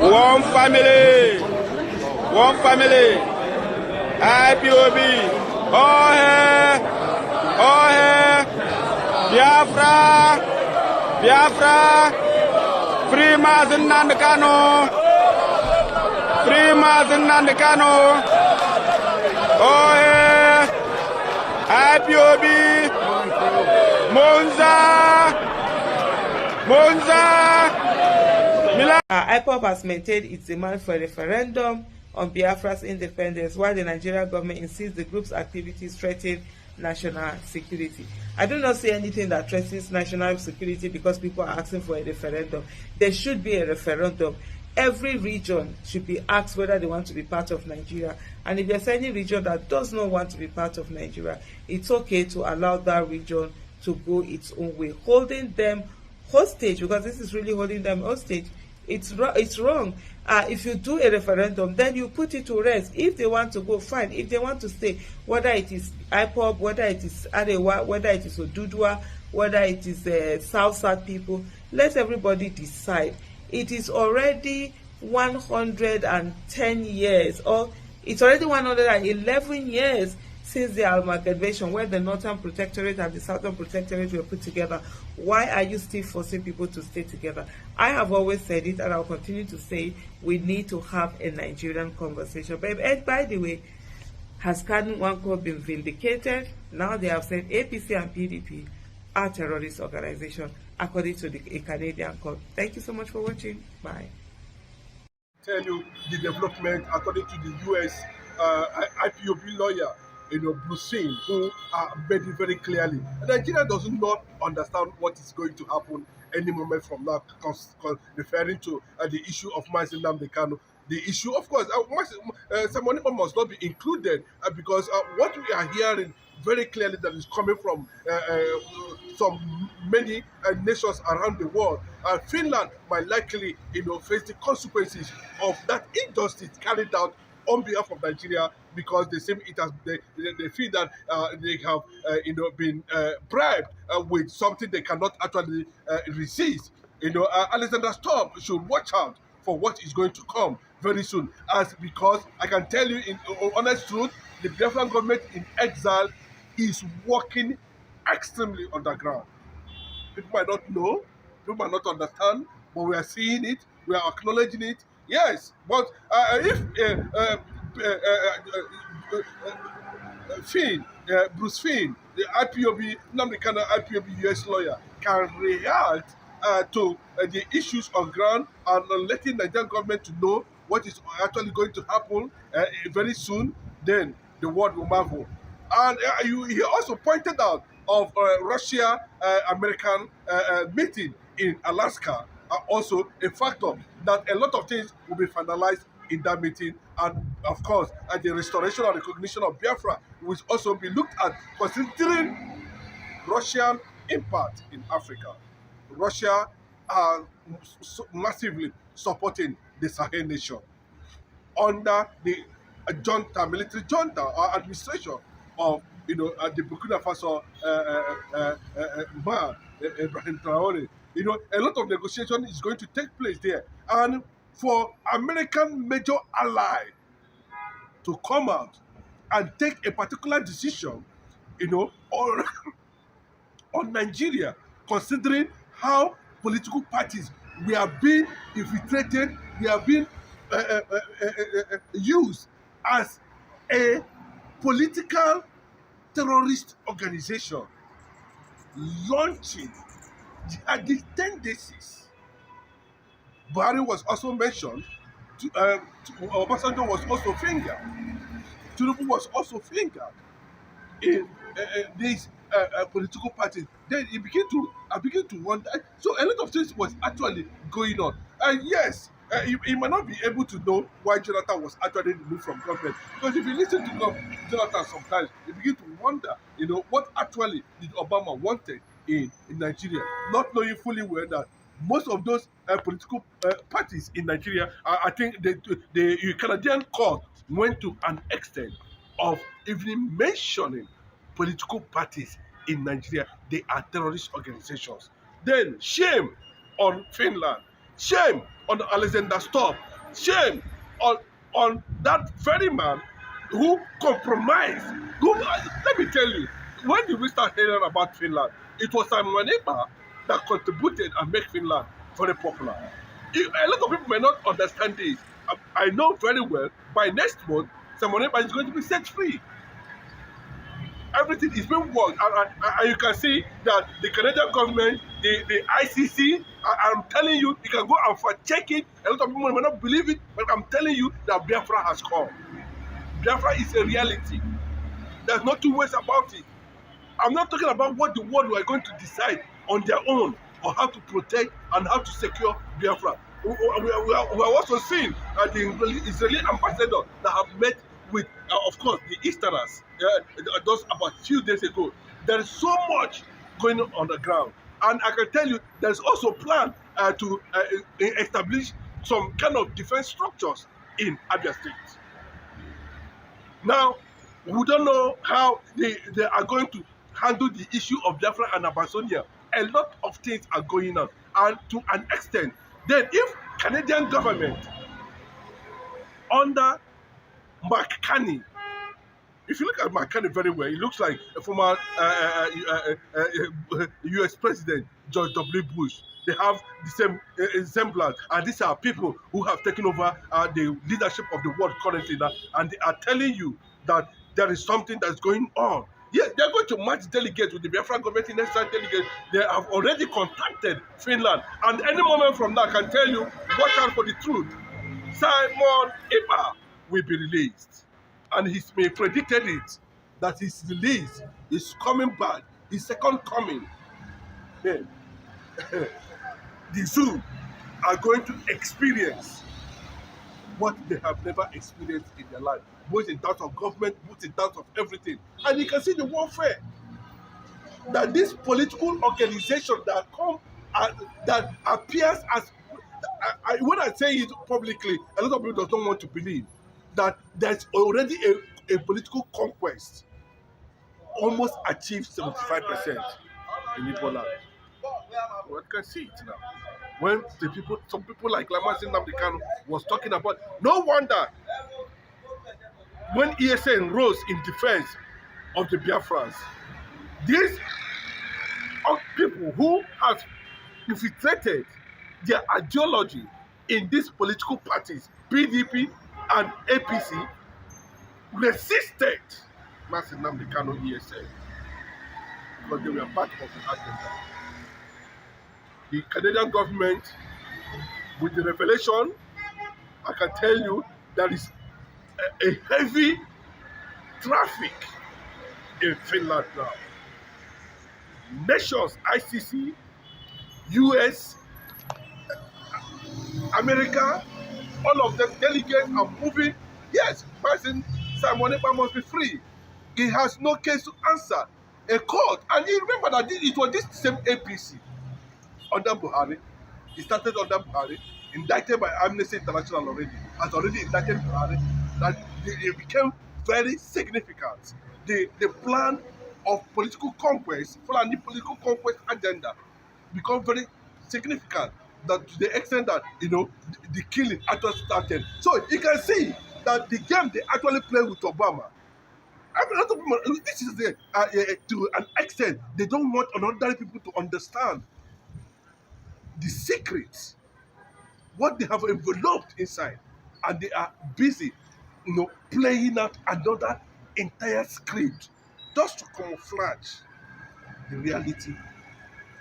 One family. One family. IPOB. Oh, hey. Oh, hey. Biafra. Biafra. Free Mazen Nandekano. Free Mazen Nandekano. Oh, hey. IPOB. Monza. IPOB has maintained its demand for a referendum on Biafra's independence, while the Nigerian government insists the group's activities threaten national security. I do not see anything that threatens national security because people are asking for a referendum. There should be a referendum. Every region should be asked whether they want to be part of Nigeria. And if there's any region that does not want to be part of Nigeria, it's okay to allow that region to go its own way. Holding them hostage, because this is really holding them hostage, it's wrong. If you do a referendum, then you put it to rest. If they want to go, fine. If they want to stay, whether it is IPOB, whether it is Arewa, whether it is Odudua, whether it is South people, let everybody decide. It is already 110 years, or it's already 111 years since the amalgamation, where the Northern Protectorate and the Southern Protectorate were put together. Why are you still forcing people to stay together? I have always said it, and I'll continue to say, we need to have a Nigerian conversation. But by the way, has Kanu Nwankwo been vindicated? Now they have said APC and PDP are terrorist organizations, according to a Canadian court. Thank you so much for watching. Bye. Tell you the development according to the US IPOB lawyer, Bruce Finn, who made it very clearly. Nigeria does not understand what is going to happen any moment from now, referring to the issue of Mazi Nnamdi Kanu. The issue, of course, Simon Ekpa must not be included because what we are hearing very clearly that is coming from many nations around the world. Finland might likely, face the consequences of that injustice carried out on behalf of Nigeria, because they feel that they have been bribed with something they cannot actually resist. Alexander Stubb should watch out for what is going to come very soon, because I can tell you in honest truth, the Biafran government in exile is working extremely underground. People might not know, people might not understand, but we are seeing it, we are acknowledging it. Yes, but if Bruce Finn, the IPOB, Nnamdi Kanu IPOB US lawyer, can react to the issues on ground and letting the Nigerian government to know what is actually going to happen very soon, then the world will marvel. And he also pointed out of Russia-American meeting in Alaska, also a factor that a lot of things will be finalized in that meeting. And of course, the restoration and recognition of Biafra will also be looked at, considering Russian impact in Africa. Russia are massively supporting the Sahel nation under the military junta or administration of the Burkina Faso man, Ibrahim Traore. A lot of negotiation is going to take place there, and for American major ally to come out and take a particular decision, on Nigeria, considering how political parties we are being infiltrated, we are being used as a political terrorist organization, launching jihadist tendencies. Buhari was also mentioned. Obasanjo was also fingered. Tinubu was also fingered in these political parties. Then I begin to wonder. So a lot of things was actually going on. And yes, you might not be able to know why Jonathan was actually removed from government. Because if you listen to Jonathan sometimes, you begin to wonder, what actually did Obama wanted in Nigeria, not knowing fully well that most of those political parties in Nigeria, I think the Canadian court went to an extent of even mentioning political parties in Nigeria. They are terrorist organizations. Then shame on Finland, shame on Alexander Stubb, Shame on that very man who compromised. Let me tell you, when did we start hearing about Finland? It was Simon Ekpa that contributed and made Finland very popular. A lot of people may not understand this. I know very well, by next month, Simon Ekpa is going to be set free. Everything is being worked, and you can see that the Canadian government, the ICC, I'm telling you, you can go and check it. A lot of people may not believe it, but I'm telling you that Biafra has come. Biafra is a reality. There's no two ways about it. I'm not talking about what the world are going to decide on their own on how to protect and how to secure Biafra. We are also seeing the Israeli ambassador that have met with, of course, the Easterners just about a few days ago. There is so much going on the ground. And I can tell you, there's also a plan to establish some kind of defense structures in Abia State. Now, we don't know how they are going to handle the issue of Biafra and Abasonia. A lot of things are going on, and to an extent, then if Canadian government under Mark Carney, if you look at Mark Carney very well, he looks like a former US President George W. Bush. They have the same semblance, and these are people who have taken over the leadership of the world currently now, and they are telling you that there is something that's going on. Yes, they're going to match delegates with the Biafra government in next delegate. They have already contacted Finland, and any moment from now, I can tell you, watch out for the truth. Simon Ekpa will be released, and he's been predicted it that his release is coming back, his second coming. Yeah. The zoo are going to experience what they have never experienced in their life, both in terms of government, both in terms of everything. And you can see the warfare that this political organization that come that appears as when I say it publicly, a lot of people don't want to believe that there's already a political conquest almost achieved 75% in Igbo land. Well, you can see it now. When some people like Lamasi Nnamdi Kanu was talking about, no wonder when ESN rose in defense of the Biafrans, these people who have infiltrated their ideology in these political parties, PDP and APC, resisted Lamasi Nnamdi Kanu ESN because they were part of the agenda. The Canadian government, with the revelation, I can tell you there is a heavy traffic in Finland now. Nations, ICC, US, America, all of them delegates are moving. Yes, President Simon Ekpa must be free. He has no case to answer. A court, and you remember that it was this same APC under Buhari. He started under Buhari, indicted by Amnesty International already, has already indicted Buhari, that it became very significant. The plan of political conquest, Fulani political conquest agenda, become very significant, that to the extent that, the killing actually started. So you can see that the game they actually play with Obama, a lot of people, this is to an extent, they don't want ordinary people to understand the secrets, what they have enveloped inside, and they are busy, playing out another entire script just to camouflage the reality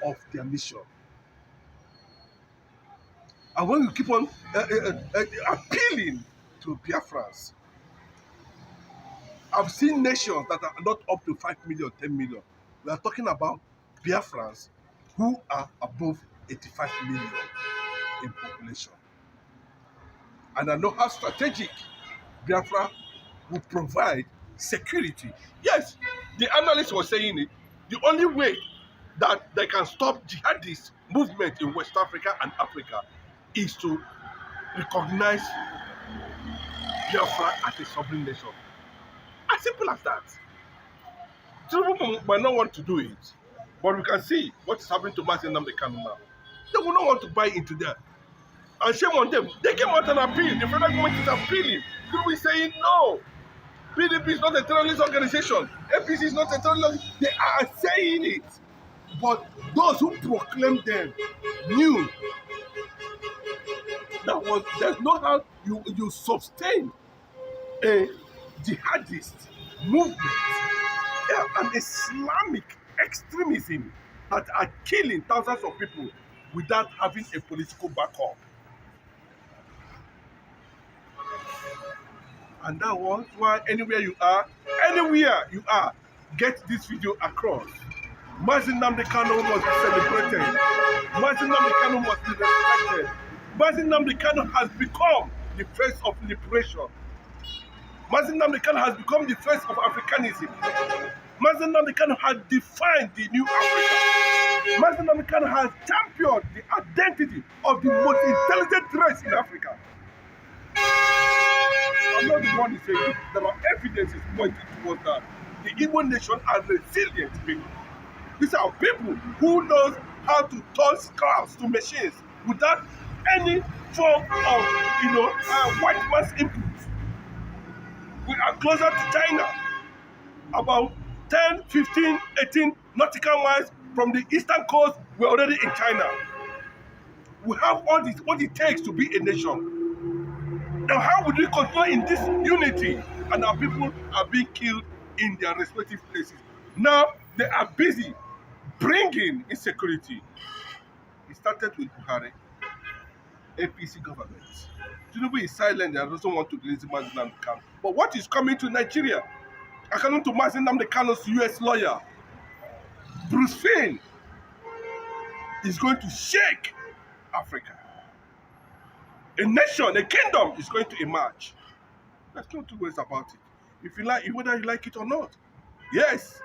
of their mission. And when you keep on appealing to Biafrans, I've seen nations that are not up to 5 million, 10 million. We are talking about Biafrans who are above 85 million in population. And I know how strategic Biafra will provide security. Yes, the analyst was saying it. The only way that they can stop jihadist movement in West Africa and Africa is to recognize Biafra as a sovereign nation. As simple as that. Some people might not want to do it, but we can see what is happening to Nnamdi Kanu now. They will not want to buy into that. And shame on them. They came out and appealed. The federal government is appealing. People is saying no. PDP is not a terrorist organization. APC is not a terrorist organization. They are saying it. But those who proclaim them knew that there's no how you sustain a jihadist movement, an Islamic extremism that are killing thousands of people without having a political backup. And that was why anywhere you are, get this video across. Mazin Nnamdi Kanu must be celebrated. Mazin Nnamdi Kanu must be respected. Mazin Nnamdi Kanu has become the face of liberation. Mazin Nnamdi Kanu has become the face of Africanism. Mazin Nnamdi Kanu has defined the new Africa. Mazin Nnamdi Kanu has championed the identity of the most intelligent race in Africa. I'm not the one who saying it. There are evidences pointing towards that. The Igbo nation are resilient people. These are people who knows how to turn scraps to machines without any form of, white man's input. We are closer to China, about 10, 15, 18 nautical miles from the eastern coast. We're already in China. We have all this, what it takes to be a nation. Now, how would we continue in this unity? And our people are being killed in their respective places. Now, they are busy bringing insecurity. It started with Buhari, APC government. Tinubu is silent and doesn't want to release Mazin Nnamdi Kanu. But what is coming to Nigeria? According to Mazin Nnamdi Kanu's US lawyer, Bruce Finn is going to shake Africa. A nation, a kingdom is going to emerge. There's no two ways about it. If you like, whether you like it or not. Yes.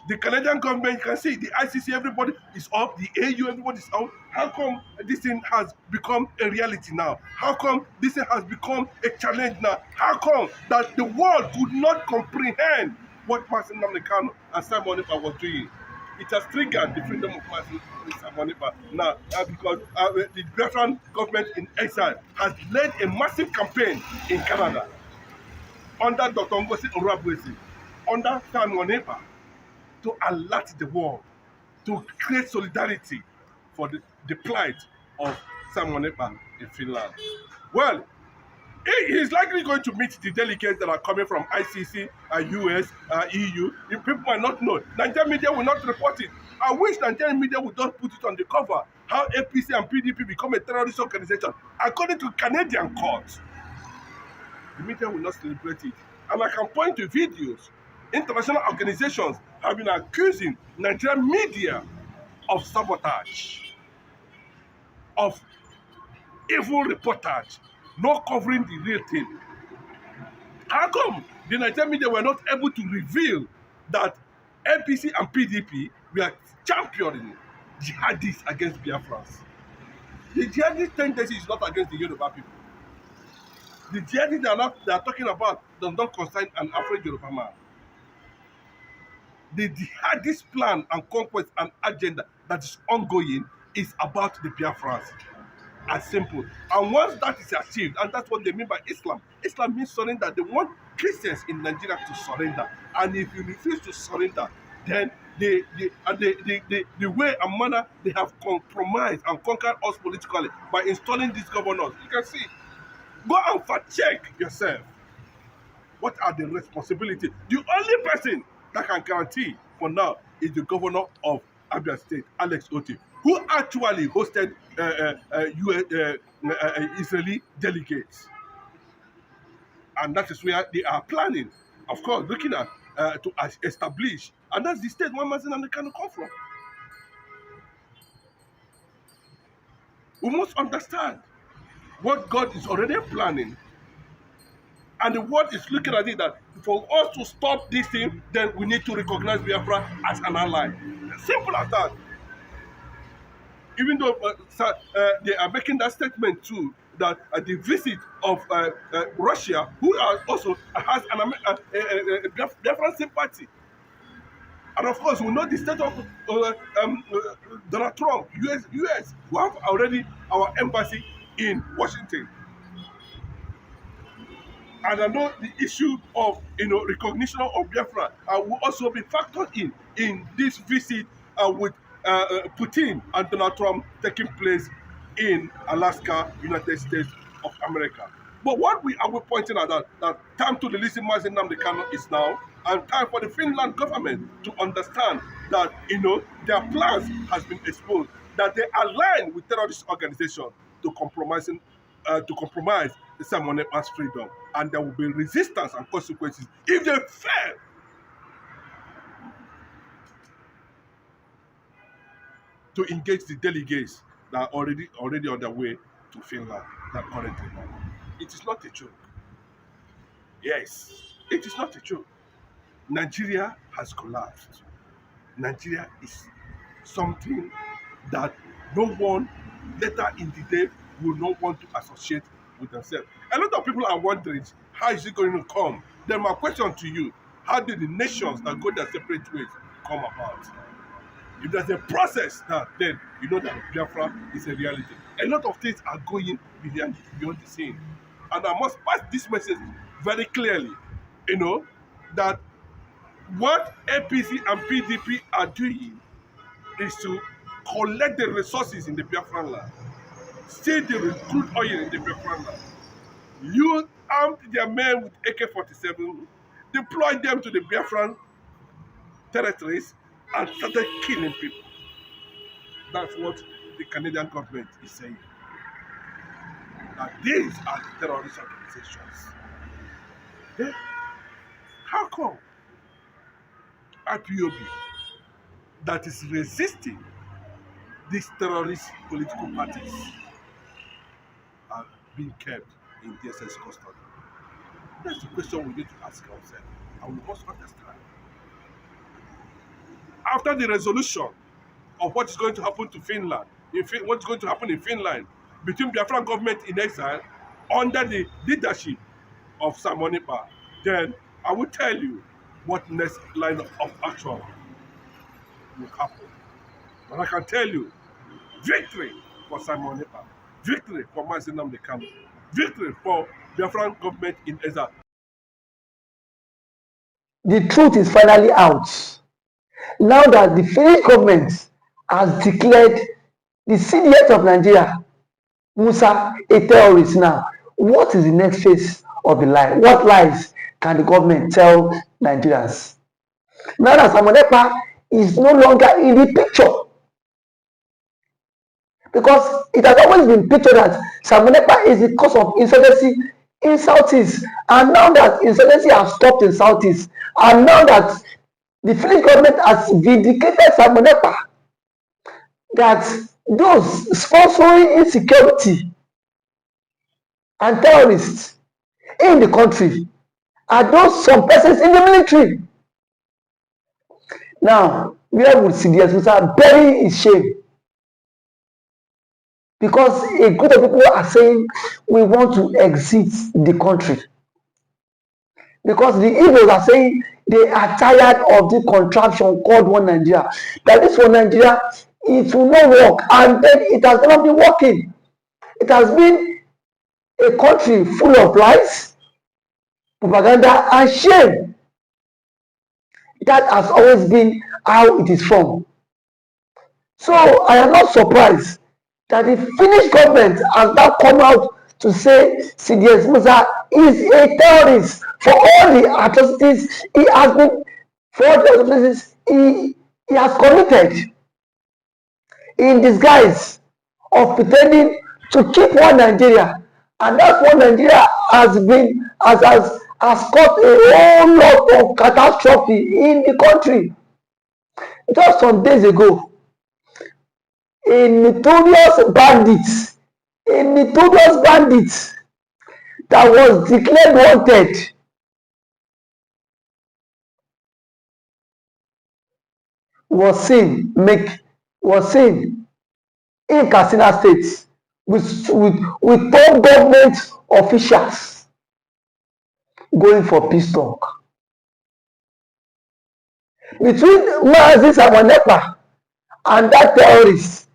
The Canadian government, you can see the ICC, everybody is up, the AU, everybody is out. How come this thing has become a reality now? How come this thing has become a challenge now? How come that the world could not comprehend what Mazin Nnamdi Kanu and Simon Ekpa was doing? It has triggered the freedom of Simon Ekpa now because the Biafran government in exile has led a massive campaign in Canada under Dr. Ngozi Oruabuezi, under Simon Ekpa, to alert the world, to create solidarity for the plight of Simon Ekpa in Finland. Well, he is likely going to meet the delegates that are coming from ICC, US, EU. People might not know. Nigerian media will not report it. I wish Nigerian media would not put it on the cover, how APC and PDP become a terrorist organization. According to Canadian courts, the media will not celebrate it. And I can point to videos. International organizations have been accusing Nigerian media of sabotage, of evil reportage, not covering the real thing. How come the Nigerian media were not able to reveal that APC and PDP were championing jihadists against Biafrans? The jihadist tendency is not against the Yoruba people. The jihadists they are talking about does not concern an Afro Yoruba man. The jihadist plan and conquest and agenda that is ongoing is about the Biafrans. As simple. And once that is achieved, and that's what they mean by Islam. Islam means surrender. They want Christians in Nigeria to surrender. And if you refuse to surrender, then the way and manner they have compromised and conquered us politically by installing these governors. You can see. Go and fact check yourself. What are the responsibilities? The only person that can guarantee for now is the governor of Abia State, Alex Otti, who actually hosted Israeli delegates. And that is where they are planning, of course, looking at to establish. And that's the state where Mazin Nnamdi Kanu come from. We must understand what God is already planning. And the world is looking at it that for us to stop this thing, then we need to recognize Biafra as an ally. Simple as that. Even though they are making that statement too, that the visit of Russia, who also has a Biafran sympathy. And of course, we know the state of Donald Trump, US, we have already our embassy in Washington. And I know the issue of recognition of Biafra will also be factored in this visit with Putin and Donald Trump taking place in Alaska, United States of America. But what we are pointing at that time to release Mazi Nnamdi Kanu is now, and time for the Finland government to understand that their plans has been exposed, that they align with terrorist organizations to compromise the Simon Ekpa's freedom, and there will be resistance and consequences if they fail to engage the delegates that are already on their way to Finland. That currently, it is not a joke. Yes, it is not a joke. Nigeria has collapsed. Nigeria is something that no one later in the day will not want to associate with themselves. A lot of people are wondering, how is it going to come? Then my question to you, how did the nations that go their separate ways come about? If there's a process now, then you know that Biafra is a reality. A lot of things are going beyond the scene. And I must pass this message very clearly, that what APC and PDP are doing is to collect the resources in the Biafran land, steal the crude oil in the Biafran land, you armed their men with AK-47, deployed them to the Biafran territories, and started killing people. That's what the Canadian government is saying. That these are the terrorist organizations. Yeah. How come IPOB that is resisting these terrorist political parties are being kept in DSS custody? That's the question we need to ask ourselves, and we must understand. After the resolution of what is going to happen to Finland, what's going to happen in Finland between Biafran government in exile under the leadership of Simon Ekpa, then I will tell you what next line of action will happen. And I can tell you, victory for Simon Ekpa, victory for Mazi Nnamdi Kanu, victory for Biafran government in exile. The truth is finally out. Now that the Finnish government has declared the CDS of Nigeria, Musa, a terrorist now, what is the next phase of the lie? What lies can the government tell Nigerians? Now that Simon Ekpa is no longer in the picture, because it has always been pictured that Simon Ekpa is the cause of insurgency in Southeast, and now that insurgency has stopped in Southeast, and now that the Finnish government has vindicated Simon Ekpa, that those sponsoring insecurity and terrorists in the country are those some persons in the military. Now, where would CDS Musa bury his shame? Because a group of people are saying we want to exit the country. Because the Igbos are saying they are tired of the contraption called One Nigeria. That this One Nigeria, it will not work. And then it has not been working. It has been a country full of lies, propaganda, and shame. That has always been how it is from. So I am not surprised that the Finnish government has now come out to say CDS Musa is a terrorist for all the atrocities he has been, for all the atrocities he has committed in disguise of pretending to keep one Nigeria, and that one Nigeria has caused a whole lot of catastrophe in the country. Just some days ago, a notorious bandit that was declared wanted was seen in Katsina State with top government officials going for peace talk. Between Mazi Simon Ekpa and that terrorist,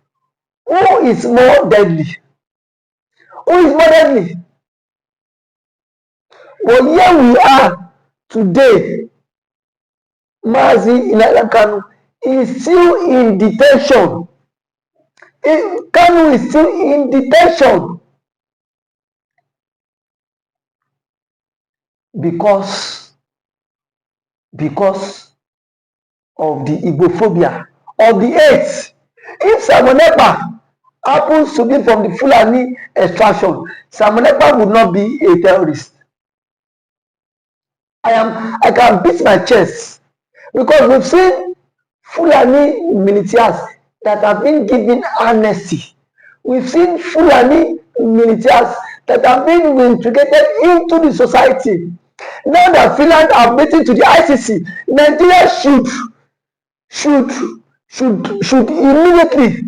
who is more deadly? who is moderately. But here we are today, Mazi Nnamdi Kanu is still in detention. Kanu is still in detention because of the Igbophobia, of the hate. If Simon Ekpa happens to be from the Fulani extraction, Simon Ekpa would not be a terrorist. I can beat my chest because we've seen Fulani militias that have been given amnesty. We've seen Fulani militias that have been integrated into the society. Now that Finland are waiting to the ICC, Nigeria should immediately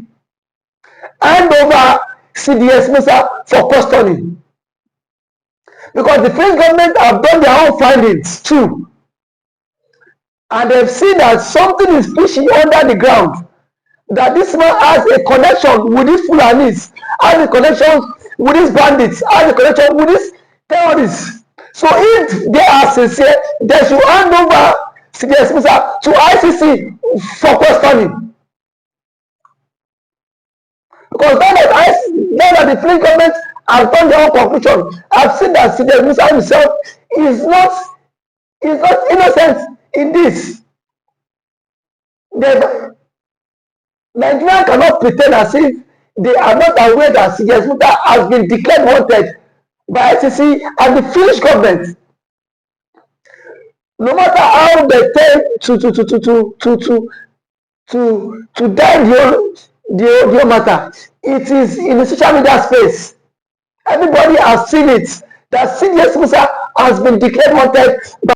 hand over CDS Musa for custody, because the French government have done their own findings too, and they've seen that something is fishy under the ground, that this man has a connection with these Fulanis, has a connection with these bandits, has a connection with these terrorists. So if they are sincere, they should hand over CDS Musa to ICC for custody. Because now that the French government has done their own conclusion, I've seen that CDS Musa himself is not innocent in this. Nigeria cannot pretend as if they are not aware that CDS Musa has been declared wanted by ICC and the Finnish government. No matter how they tend to die the whole matter, it is in the social media space. Everybody has seen it that CDS Musa has been declared wanted by